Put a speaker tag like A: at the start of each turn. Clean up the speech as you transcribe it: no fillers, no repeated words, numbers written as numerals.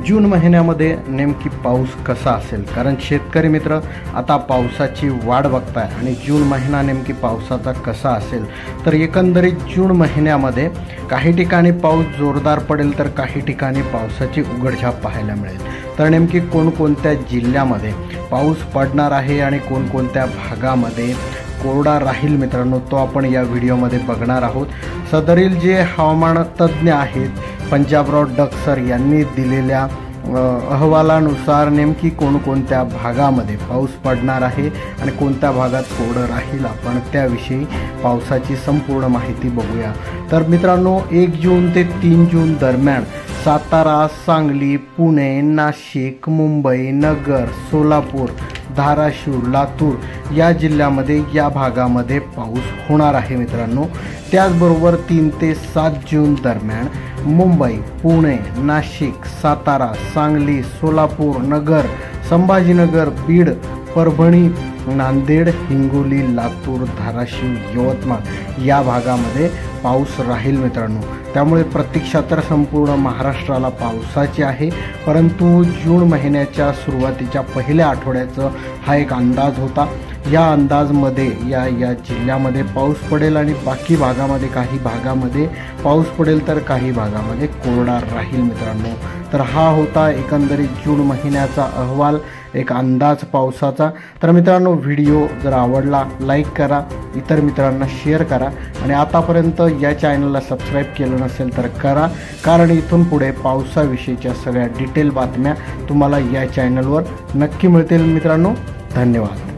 A: जून महिन्यामध्ये नेमकी पाऊस कसा असेल, कारण शेतकरी मित्र आता पावसाची वाट बघताय आणि जून महिना नेमकी पावसाचा कसा असेल। तर एकंदरीत जून महिन्यामध्ये काही ठिकाणी पाऊस जोरदार पडेल तर काही ठिकाणी पावसाची उघडझाप पाहायला मिळेल। तर नेमकी कोणकोणत्या जिल्ह्यामध्ये पाऊस पडणार आहे आणि कोणकोणत्या भागामध्ये कोरडा राहील मित्रांनो, तो आपण या व्हिडिओमध्ये बघणार आहोत। सदरील जे हवामान तज्ज्ञ आहेत पंजाबराव डक यांनी दिलेल्या अहवालानुसार नेमकी कोणकोणत्या भागामध्ये पाऊस पडणार आहे आणि कोणत्या भागात कोरडं राहील, आपण त्याविषयी पावसाची संपूर्ण माहिती बघूया। तर मित्रांनो 1 जून ते 3 जून दरम्यान सातारा, सांगली, पुणे, नाशिक, मुंबई, नगर, सोलापूर, धाराशिव, लातूर या जिल्ह्यामध्ये या भागामध्ये पाऊस होणार आहे मित्रांनो। त्याचबरोबर 3 ते 7 जून दरम्यान मुंबई, पुणे, नाशिक, सातारा, सांगली, सोलापूर, नगर, संभाजीनगर, बीड, परभणी, नांदेड, हिंगोली, लातूर, धाराशिव, यवतमाळ या भागामध्ये पाऊस राहील मित्रांनो। त्यामुळे प्रतीक्षा तर संपूर्ण महाराष्ट्राला पावसाची आहे, परंतु जून महिन्याच्या सुरुवातीच्या पहिल्या आठवड्याचा हा एक अंदाज होता। या अंदाजमध्ये या जिल्ह्यामध्ये पाऊस पडेल आणि बाकी भागामध्ये काही भागामध्ये पाऊस पडेल तर काही भागामध्ये कोरडा राहील मित्रांनो। तर हा होता एकंदरीत जून महिन्याचा अहवाल, एक अंदाज पावसाचा। तर मित्रांनो व्हिडिओ जर आवडला लाईक करा, इतर मित्रांना शेअर करा आणि आतापर्यंत या चॅनलला सबस्क्राईब केलं नसेल तर करा, कारण इथून पुढे पावसाविषयीच्या सगळ्या डिटेल बातम्या तुम्हाला या चॅनलवर नक्की मिळतील मित्रांनो। धन्यवाद।